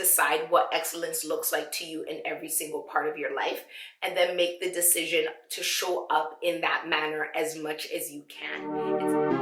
decide what excellence looks like to you in every single part of your life, and then make the decision to show up in that manner as much as you can.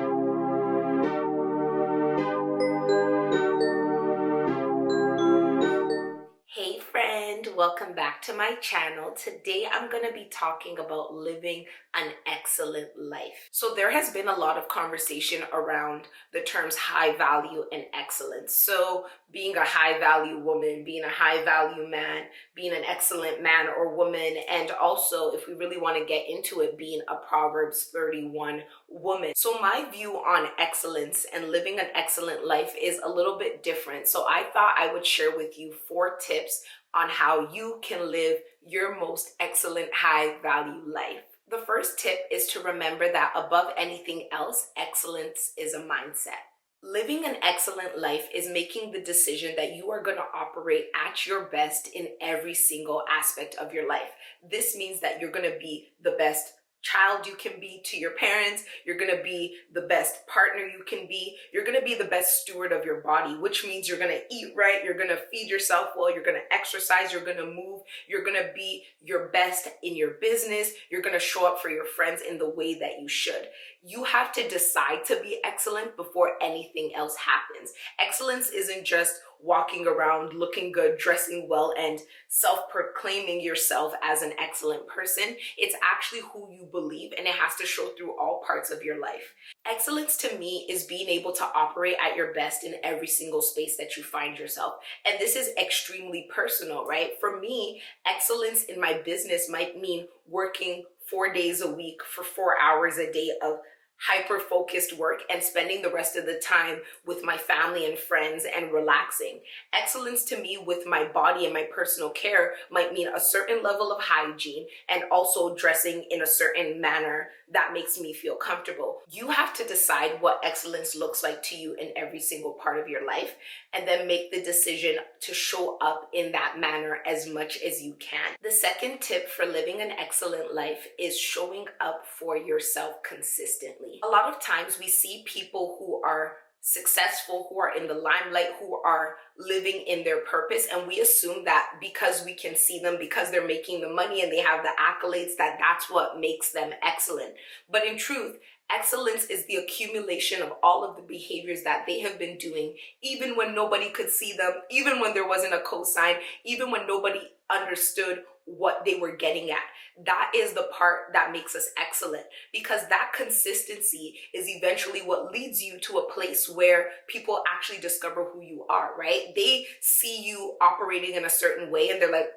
Hey friend, welcome back to my channel. Today I'm going to be talking about living an excellent life. So there has been a lot of conversation around the terms high value and excellence. So being a high value woman, being a high value man, being an excellent man or woman, and also, if we really want to get into it, being a Proverbs 31 woman. So my view on excellence and living an excellent life is a little bit different. So I thought I would share with you 4 tips on how you can live your most excellent high value life. The first tip is to remember that above anything else, excellence is a mindset. Living an excellent life is making the decision that you are going to operate at your best in every single aspect of your life. This means that you're going to be the best child you can be to your parents. You're going to be the best partner you can be. You're going to be the best steward of your body, which means you're going to eat right. You're going to feed yourself well. You're going to exercise. You're going to move. You're going to be your best in your business. You're going to show up for your friends in the way that you should. You have to decide to be excellent before anything else happens. Excellence isn't just walking around looking good, dressing well, and self-proclaiming yourself as an excellent person. It's actually who you believe, and it has to show through all parts of your life. Excellence to me is being able to operate at your best in every single space that you find yourself. And this is extremely personal, right? For me, excellence in my business might mean working 4 days a week for 4 hours a day of hyper-focused work and spending the rest of the time with my family and friends and relaxing. Excellence to me with my body and my personal care might mean a certain level of hygiene and also dressing in a certain manner that makes me feel comfortable. You have to decide what excellence looks like to you in every single part of your life, and then make the decision to show up in that manner as much as you can. The second tip for living an excellent life is showing up for yourself consistently. A lot of times we see people who are successful, who are in the limelight, who are living in their purpose, and we assume that because we can see them, because they're making the money and they have the accolades, that that's what makes them excellent. But in truth, excellence is the accumulation of all of the behaviors that they have been doing, even when nobody could see them, even when there wasn't a cosign, even when nobody understood what they were getting at. That is the part that makes us excellent, because that consistency is eventually what leads you to a place where people actually discover who you are, right? They see you operating in a certain way and they're like,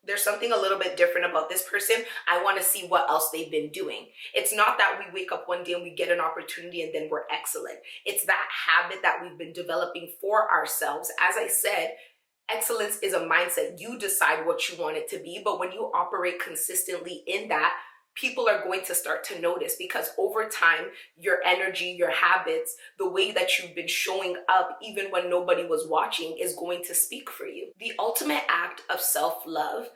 there's something a little bit different about this person. I want to see what else they've been doing. It's not that we wake up one day and we get an opportunity and then we're excellent. It's that habit that we've been developing for ourselves. As I said, excellence is a mindset. You decide what you want it to be, but when you operate consistently in that, people are going to start to notice, because over time, your energy, your habits, the way that you've been showing up even when nobody was watching is going to speak for you. The ultimate act of self-love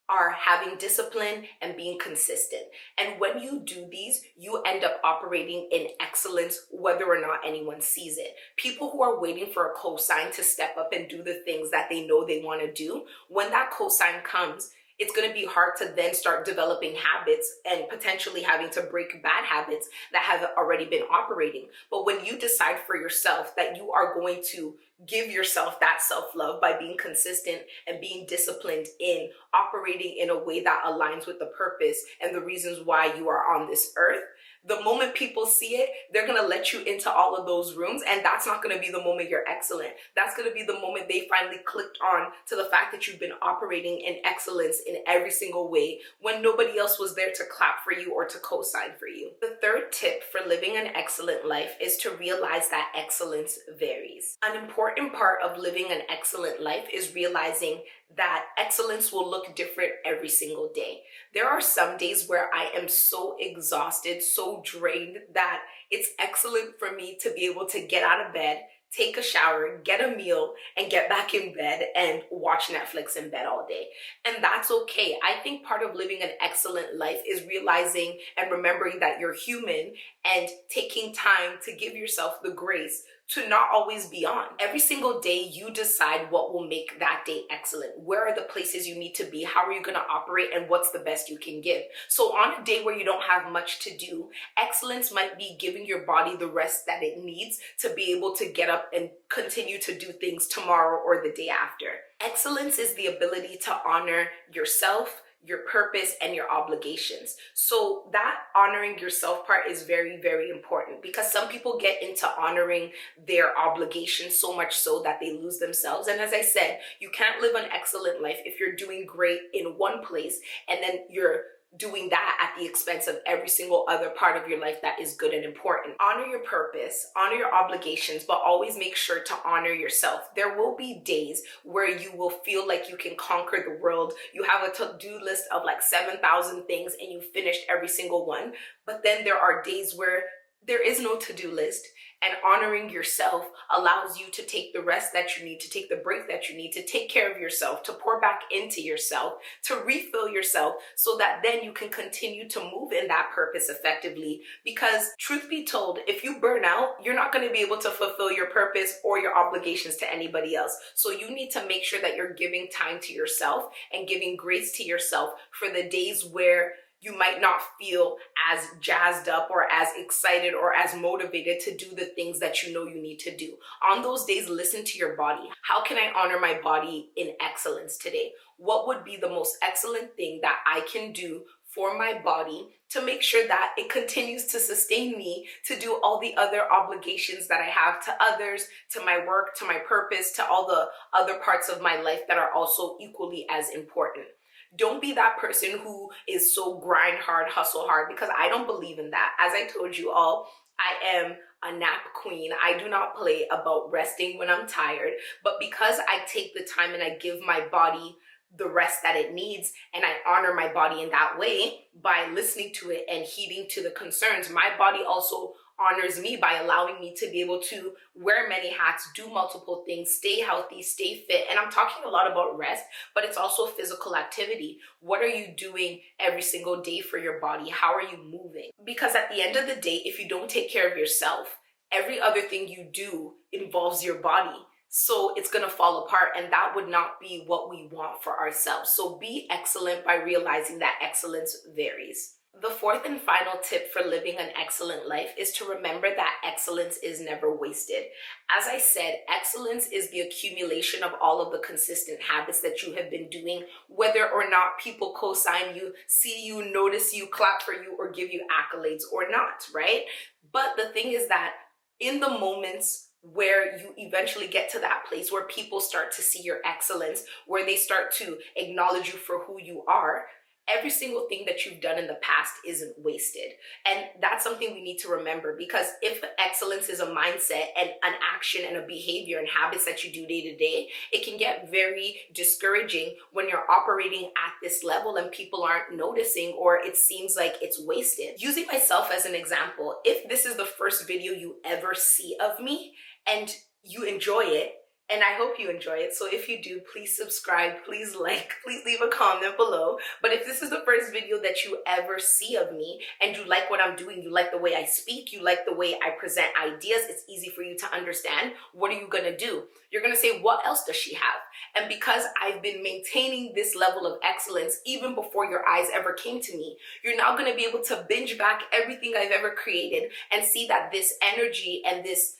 are having discipline and being consistent. And when you do these, you end up operating in excellence whether or not anyone sees it. People who are waiting for a cosign to step up and do the things that they know they want to do, when that cosign comes, it's going to be hard to then start developing habits and potentially having to break bad habits that have already been operating. But when you decide for yourself that you are going to give yourself that self-love by being consistent and being disciplined in operating in a way that aligns with the purpose and the reasons why you are on this earth, the moment people see it, they're going to let you into all of those rooms, and that's not going to be the moment you're excellent. That's going to be the moment they finally clicked on to the fact that you've been operating in excellence in every single way when nobody else was there to clap for you or to co-sign for you. The third tip for living an excellent life is to realize that excellence varies. An important part of living an excellent life is realizing that excellence will look different every single day. There are some days where I am so exhausted, so drained, that it's excellent for me to be able to get out of bed, take a shower, get a meal, and get back in bed and watch Netflix in bed all day. And that's okay. I think part of living an excellent life is realizing and remembering that you're human and taking time to give yourself the grace to not always be on. Every single day, you decide what will make that day excellent. Where are the places you need to be? How are you going to operate? And what's the best you can give? So on a day where you don't have much to do, excellence might be giving your body the rest that it needs to be able to get up and continue to do things tomorrow or the day after. Excellence is the ability to honor yourself, your purpose, and your obligations. So that honoring yourself part is very, very important, because some people get into honoring their obligations so much so that they lose themselves. And as I said, you can't live an excellent life if you're doing great in one place and then you're doing that at the expense of every single other part of your life that is good and important. Honor your purpose, honor your obligations, but always make sure to honor yourself. There will be days where you will feel like you can conquer the world. You have a to-do list of like 7,000 things and you finished every single one. But then there are days where there is no to-do list, and honoring yourself allows you to take the rest that you need, to take the break that you need, to take care of yourself, to pour back into yourself, to refill yourself, so that then you can continue to move in that purpose effectively. Because truth be told, if you burn out, you're not going to be able to fulfill your purpose or your obligations to anybody else. So you need to make sure that you're giving time to yourself and giving grace to yourself for the days where you might not feel as jazzed up or as excited or as motivated to do the things that you know you need to do. On those days, listen to your body. How can I honor my body in excellence today? What would be the most excellent thing that I can do for my body to make sure that it continues to sustain me to do all the other obligations that I have to others, to my work, to my purpose, to all the other parts of my life that are also equally as important? Don't be that person who is so grind hard, hustle hard, because I don't believe in that. As I told you all, I am a nap queen. I do not play about resting when I'm tired, but because I take the time and I give my body the rest that it needs, and I honor my body in that way by listening to it and heeding to the concerns, my body also honors me by allowing me to be able to wear many hats, do multiple things, stay healthy, stay fit. And I'm talking a lot about rest, but it's also physical activity. What are you doing every single day for your body? How are you moving? Because at the end of the day, if you don't take care of yourself, every other thing you do involves your body. So it's going to fall apart, and that would not be what we want for ourselves. So be excellent by realizing that excellence varies. The fourth and final tip for living an excellent life is to remember that excellence is never wasted. As I said, excellence is the accumulation of all of the consistent habits that you have been doing, whether or not people co-sign you, see you, notice you, clap for you, or give you accolades or not, right? But the thing is that in the moments where you eventually get to that place where people start to see your excellence, where they start to acknowledge you for who you are, every single thing that you've done in the past isn't wasted. And that's something we need to remember, because if excellence is a mindset and an action and a behavior and habits that you do day to day, it can get very discouraging when you're operating at this level and people aren't noticing, or it seems like it's wasted. Using myself as an example, if this is the first video you ever see of me and you enjoy it, and I hope you enjoy it. So if you do, please subscribe, please like, please leave a comment below. But if this is the first video that you ever see of me and you like what I'm doing, you like the way I speak, you like the way I present ideas, it's easy for you to understand, what are you gonna do? You're gonna say, what else does she have? And because I've been maintaining this level of excellence even before your eyes ever came to me, you're now gonna be able to binge back everything I've ever created and see that this energy and this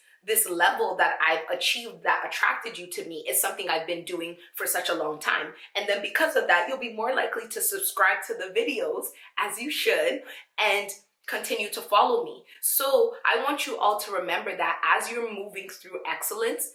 level that I've achieved that attracted you to me is something I've been doing for such a long time. And then because of that, you'll be more likely to subscribe to the videos, as you should, and continue to follow me. So I want you all to remember that as you're moving through excellence,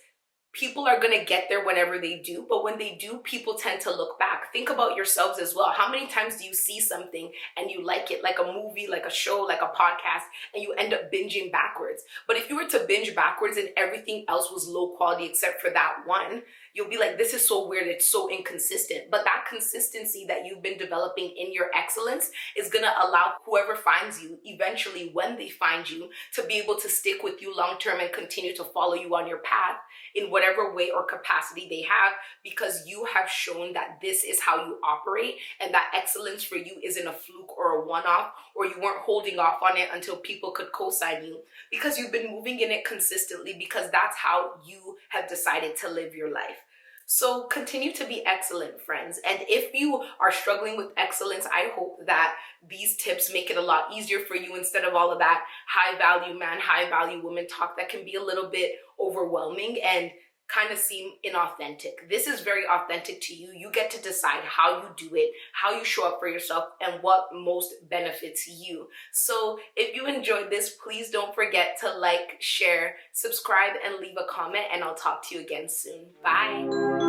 people are going to get there whenever they do, but when they do, people tend to look back. Think about yourselves as well. How many times do you see something and you like it, like a movie, like a show, like a podcast, and you end up binging backwards? But if you were to binge backwards and everything else was low quality except for that one, you'll be like, this is so weird, it's so inconsistent. But that consistency that you've been developing in your excellence is going to allow whoever finds you, eventually when they find you, to be able to stick with you long term and continue to follow you on your path in whatever way or capacity they have, because you have shown that this is how you operate, and that excellence for you isn't a fluke or a one-off, or you weren't holding off on it until people could co-sign you, because you've been moving in it consistently, because that's how you have decided to live your life. So continue to be excellent, friends. And if you are struggling with excellence, I hope that these tips make it a lot easier for you, instead of all of that high value man, high value woman talk that can be a little bit overwhelming and kind of seem inauthentic. This is very authentic to you. You get to decide how you do it, how you show up for yourself, and what most benefits you. So if you enjoyed this, please don't forget to like, share, subscribe, and leave a comment, and I'll talk to you again soon. Bye.